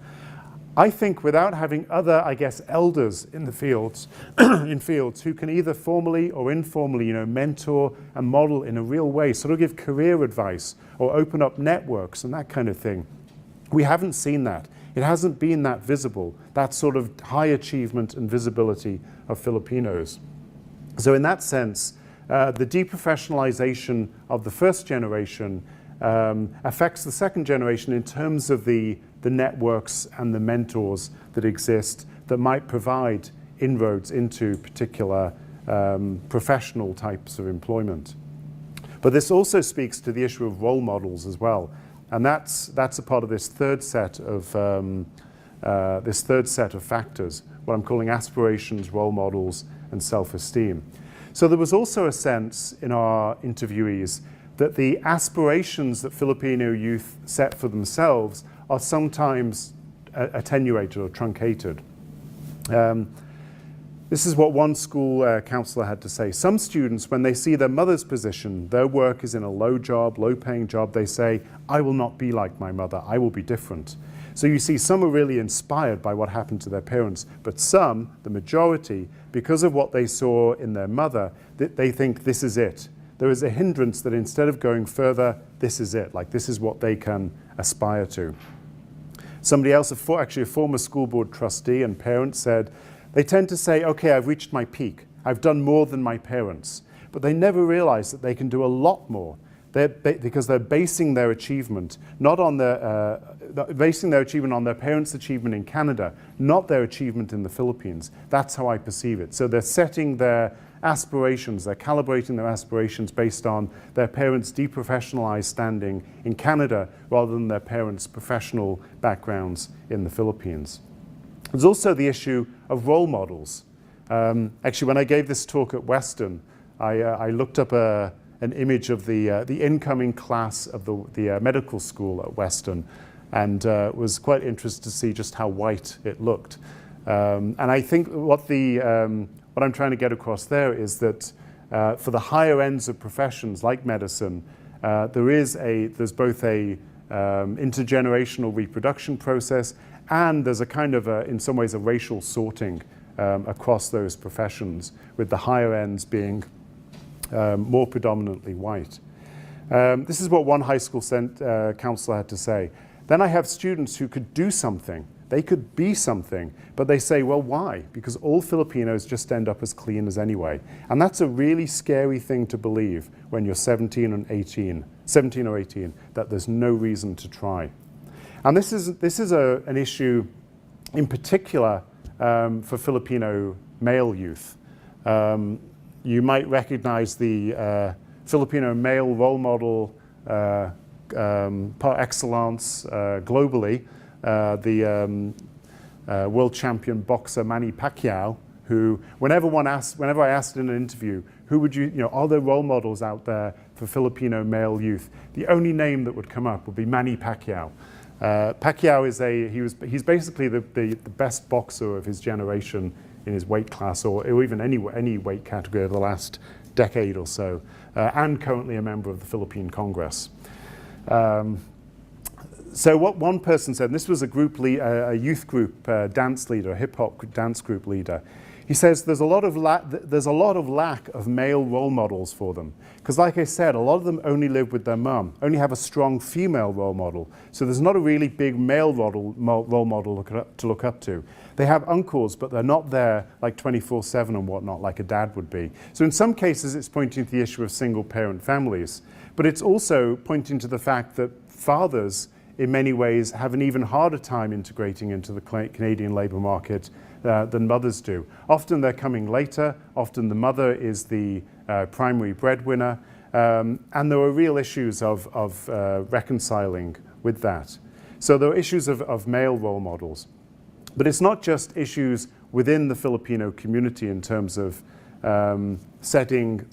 S1: I think without having other, elders in the fields, who can either formally or informally, mentor and model in a real way, sort of give career advice or open up networks and that kind of thing. We haven't seen that. It hasn't been that visible, that sort of high achievement and visibility of Filipinos. So in that sense, the deprofessionalization of the first generation affects the second generation in terms of the networks and the mentors that exist that might provide inroads into particular professional types of employment. But this also speaks to the issue of role models as well, and that's a part of this third set of factors, what I'm calling aspirations, role models, and self-esteem. So there was also a sense in our interviewees that the aspirations that Filipino youth set for themselves are sometimes attenuated or truncated. This is what one school counselor had to say. Some students, when they see their mother's position, their work is in a low-paying job, they say, I will not be like my mother, I will be different. So you see, some are really inspired by what happened to their parents, but some, the majority, because of what they saw in their mother, they think this is it. there is a hindrance that instead of going further, this is it, like this is what they can aspire to. Somebody else, actually a former school board trustee and parent, said, they tend to say, okay, I've reached my peak. I've done more than my parents. But they never realize that they can do a lot more because they're basing their achievement not on basing their achievement on their parents' achievement in Canada, not their achievement in the Philippines. That's how I perceive it. So they're setting their aspirations, they're calibrating their aspirations based on their parents' deprofessionalized standing in Canada rather than their parents' professional backgrounds in the Philippines. There's also the issue of role models. Actually, when I gave this talk at Western, I looked up an image of the incoming class of the medical school at Western, and was quite interested to see just how white it looked. And I think what I'm trying to get across there is that for the higher ends of professions like medicine, there's both a intergenerational reproduction process, and there's a kind of in some ways a racial sorting across those professions, with the higher ends being more predominantly white. This is what one high school counselor had to say. Then I have students who could do something. They could be something, but they say, well, why? Because all Filipinos just end up as cleaners anyway. And that's a really scary thing to believe when you're 17 or 18, that there's no reason to try. And this is an issue in particular for Filipino male youth. You might recognize the Filipino male role model par excellence globally, the world champion boxer Manny Pacquiao, who, whenever I asked in an interview, who would are there role models out there for Filipino male youth? The only name that would come up would be Manny Pacquiao. Pacquiao is he's basically the best boxer of his generation in his weight class, or even any weight category over the last decade or so, and currently a member of the Philippine Congress. So what one person said, and this was a youth group dance leader, a hip hop dance group leader. He says there's a lot of lack of male role models for them, because, like I said, a lot of them only live with their mum, only have a strong female role model. So there's not a really big male role model to look up to. They have uncles, but they're not there like 24/7 and whatnot, like a dad would be. So in some cases, it's pointing to the issue of single-parent families, but it's also pointing to the fact that fathers, in many ways, have an even harder time integrating into the Canadian labour market than mothers do. Often they're coming later, often the mother is the primary breadwinner, and there are real issues of reconciling with that. So there are issues of male role models. But it's not just issues within the Filipino community in terms of setting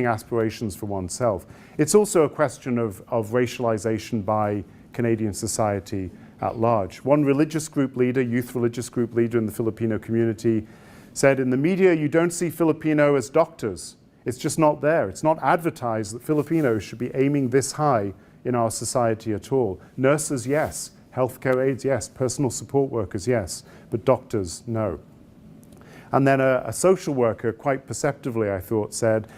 S1: aspirations for oneself. It's also a question of racialization by Canadian society at large. One religious group leader, youth religious group leader in the Filipino community, said, in the media you don't see Filipino as doctors. It's just not there. It's not advertised that Filipinos should be aiming this high in our society at all. Nurses, yes. Healthcare aides, yes. Personal support workers, yes. But doctors, no. And then a social worker, quite perceptively, I thought, said,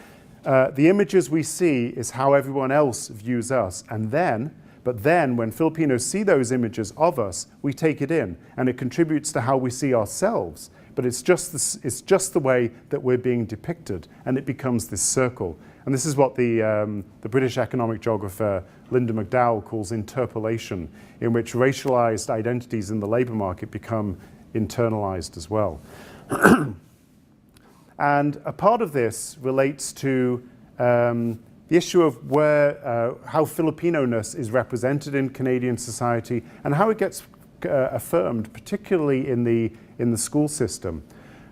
S1: the images we see is how everyone else views us. But then when Filipinos see those images of us, we take it in, and it contributes to how we see ourselves. But it's just the way that we're being depicted, and it becomes this circle. And this is what the British economic geographer Linda McDowell calls interpolation, in which racialized identities in the labour market become internalized as well. And a part of this relates to the issue of how Filipino-ness is represented in Canadian society and how it gets affirmed, particularly in the school system.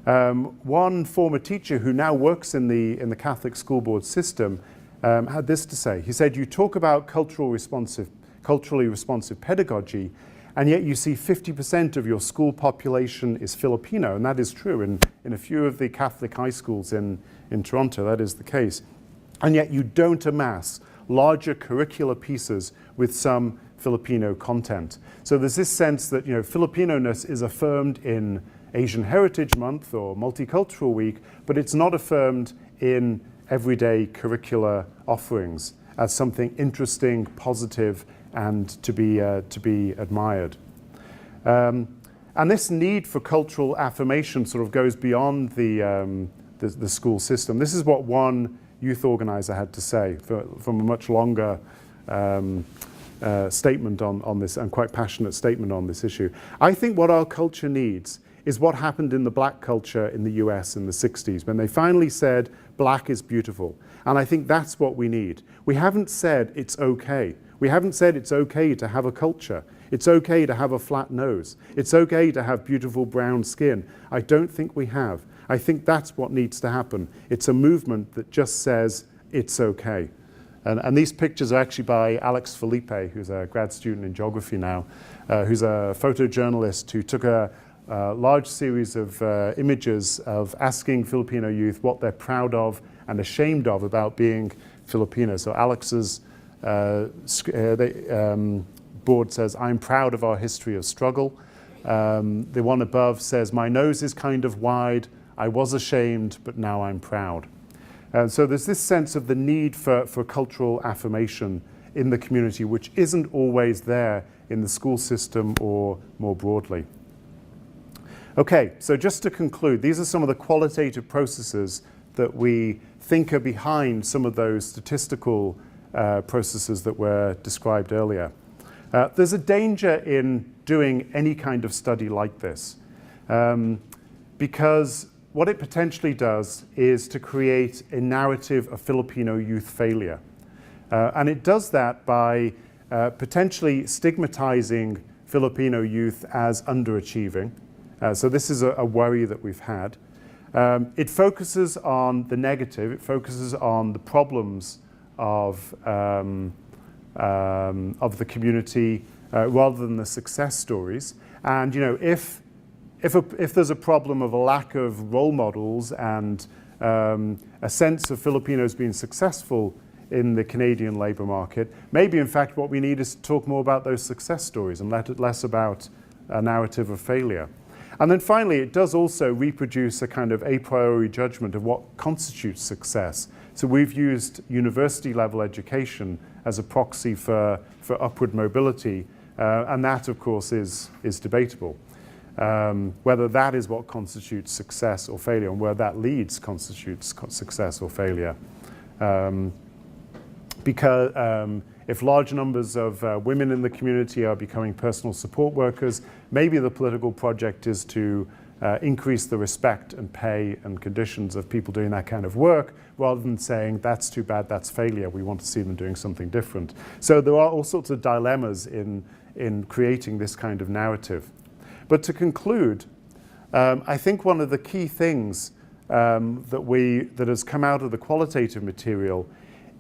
S1: One former teacher who now works in the Catholic school board system had this to say. He said, you talk about culturally responsive pedagogy, and yet you see 50% of your school population is Filipino, and that is true. In a few of the Catholic high schools in Toronto, that is the case. And yet you don't amass larger curricular pieces with some Filipino content. So there's this sense that Filipino-ness is affirmed in Asian Heritage Month or Multicultural Week, but it's not affirmed in everyday curricular offerings as something interesting, positive, and to be admired. And this need for cultural affirmation sort of goes beyond the school system. This is what one youth organizer had to say from a much longer statement on this, and quite passionate statement on this issue. I think what our culture needs is what happened in the black culture in the US in the 60s, when they finally said, black is beautiful. And I think that's what we need. We haven't said it's okay. We haven't said it's okay to have a culture. It's okay to have a flat nose. It's okay to have beautiful brown skin. I don't think we have. I think that's what needs to happen. It's a movement that just says it's okay. And these pictures are actually by Alex Felipe, who's a grad student in geography now, who's a photojournalist who took a large series of images of asking Filipino youth what they're proud of and ashamed of about being Filipino. So Alex's board says, "I'm proud of our history of struggle." The one above says, "My nose is kind of wide. I was ashamed, but now I'm proud." So there's this sense of the need for cultural affirmation in the community, which isn't always there in the school system or more broadly. Okay, so just to conclude, these are some of the qualitative processes that we think are behind some of those statistical processes that were described earlier. There's a danger in doing any kind of study like this, because what it potentially does is to create a narrative of Filipino youth failure. And it does that by potentially stigmatizing Filipino youth as underachieving. So this is a worry that we've had. It focuses on the negative. It focuses on the problems of the community rather than the success stories. And if there's a problem of a lack of role models and a sense of Filipinos being successful in the Canadian labour market, maybe in fact what we need is to talk more about those success stories and less about a narrative of failure. And then finally, it does also reproduce a kind of a priori judgment of what constitutes success. So we've used university level education as a proxy for upward mobility, and that of course is debatable. Whether that is what constitutes success or failure, and where that leads constitutes success or failure. Because if large numbers of women in the community are becoming personal support workers, maybe the political project is to increase the respect and pay and conditions of people doing that kind of work, rather than saying, that's too bad, that's failure, we want to see them doing something different. So there are all sorts of dilemmas in creating this kind of narrative. But to conclude, I think one of the key things that has come out of the qualitative material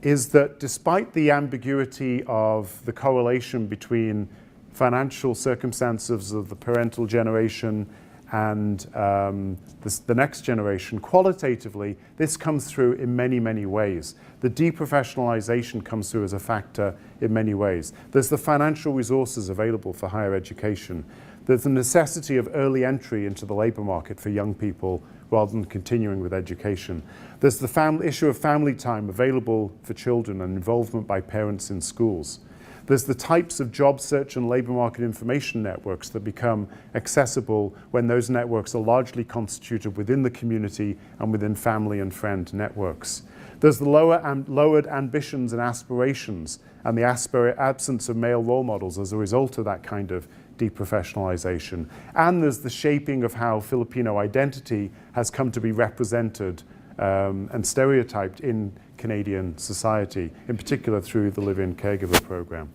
S1: is that despite the ambiguity of the correlation between financial circumstances of the parental generation and the next generation, qualitatively, this comes through in many, many ways. The deprofessionalization comes through as a factor in many ways. There's the financial resources available for higher education. There's the necessity of early entry into the labour market for young people rather than continuing with education. There's the issue of family time available for children and involvement by parents in schools. There's the types of job search and labour market information networks that become accessible when those networks are largely constituted within the community and within family and friend networks. There's the lowered ambitions and aspirations and the absence of male role models as a result of that kind of deprofessionalization. And there's the shaping of how Filipino identity has come to be represented and stereotyped in Canadian society, in particular through the live-in caregiver program.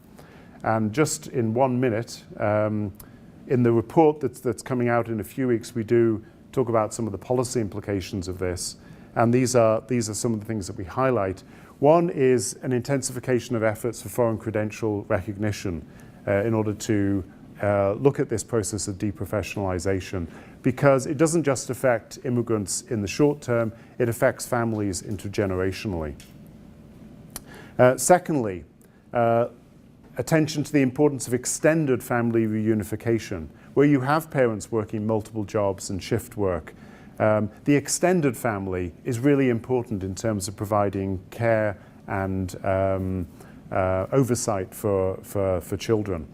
S1: And just in 1 minute, in the report that's coming out in a few weeks, we do talk about some of the policy implications of this. And these are some of the things that we highlight. One is an intensification of efforts for foreign credential recognition in order to look at this process of deprofessionalization, because it doesn't just affect immigrants in the short term, it affects families intergenerationally. Secondly, attention to the importance of extended family reunification, where you have parents working multiple jobs and shift work. The extended family is really important in terms of providing care and oversight for children.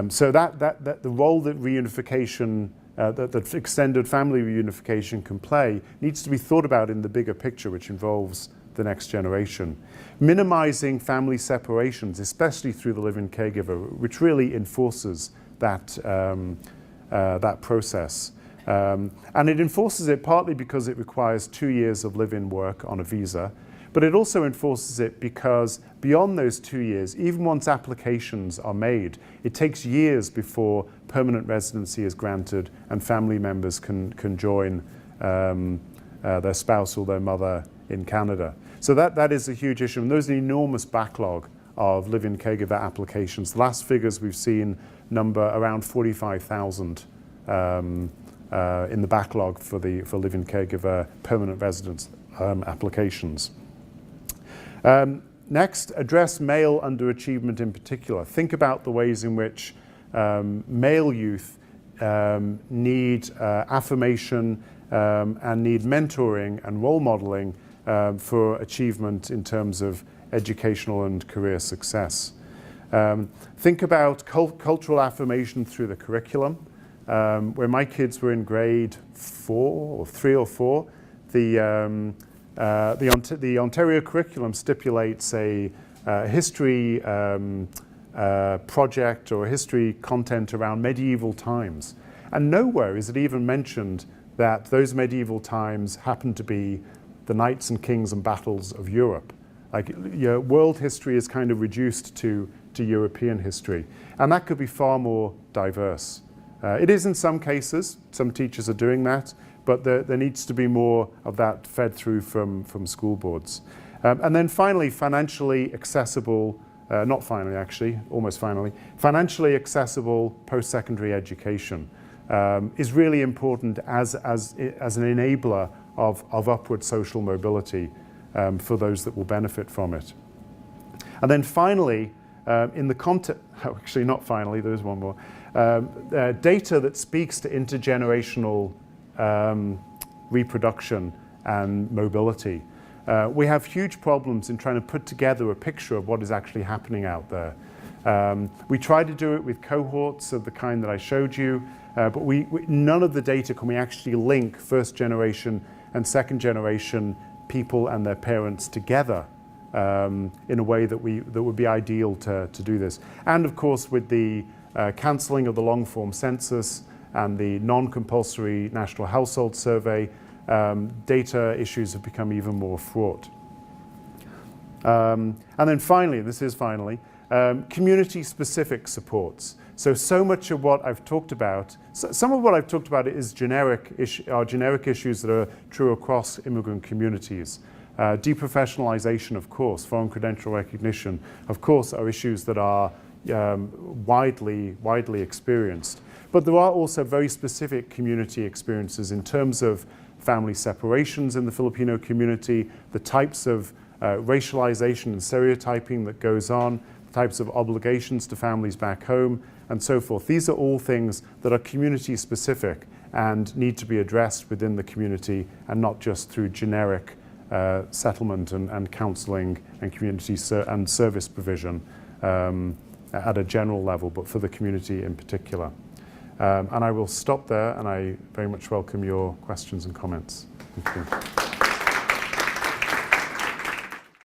S1: So that the role that reunification, that extended family reunification can play needs to be thought about in the bigger picture, which involves the next generation. Minimizing family separations, especially through the live-in caregiver, which really enforces that, that process. And it enforces it partly because it requires 2 years of live-in work on a visa, but it also enforces it because beyond those 2 years, even once applications are made, it takes years before permanent residency is granted and family members can join their spouse or their mother in Canada. So that is a huge issue, and there's an enormous backlog of live-in caregiver applications. The last figures we've seen number around 45,000 in the backlog for live-in caregiver permanent residence applications. Next, address male underachievement in particular. Think about the ways in which male youth need affirmation and need mentoring and role modeling for achievement in terms of educational and career success. Think about cultural affirmation through the curriculum. When my kids were in grade 4 or 3 or 4, the Ontario curriculum stipulates a history project or history content around medieval times. And nowhere is it even mentioned that those medieval times happen to be the knights and kings and battles of Europe. Like, world history is kind of reduced to European history. And that could be far more diverse. It is in some cases, some teachers are doing that, but there needs to be more of that fed through from school boards. And then finally, financially accessible, not finally actually, almost finally, financially accessible post-secondary education is really important as an enabler of upward social mobility for those that will benefit from it. And then finally, in the context, actually not finally, there's one more, data that speaks to intergenerational reproduction and mobility. We have huge problems in trying to put together a picture of what is actually happening out there. We try to do it with cohorts of the kind that I showed you, but none of the data can we actually link first generation and second generation people and their parents together in a way that would be ideal to do this. And of course, with the cancelling of the long-form census and the non-compulsory national household survey, data issues have become even more fraught. And then finally, this is finally, community-specific supports. So much of what I've talked about, some of what I've talked about is generic issues that are true across immigrant communities. Deprofessionalization, of course, foreign credential recognition, of course, are issues that are widely experienced. But there are also very specific community experiences in terms of family separations in the Filipino community, the types of racialization and stereotyping that goes on, the types of obligations to families back home, and so forth. These are all things that are community specific and need to be addressed within the community and not just through generic settlement and counselling and community and service provision at a general level, but for the community in particular. And I will stop there, and I very much welcome your questions and comments. Thank you.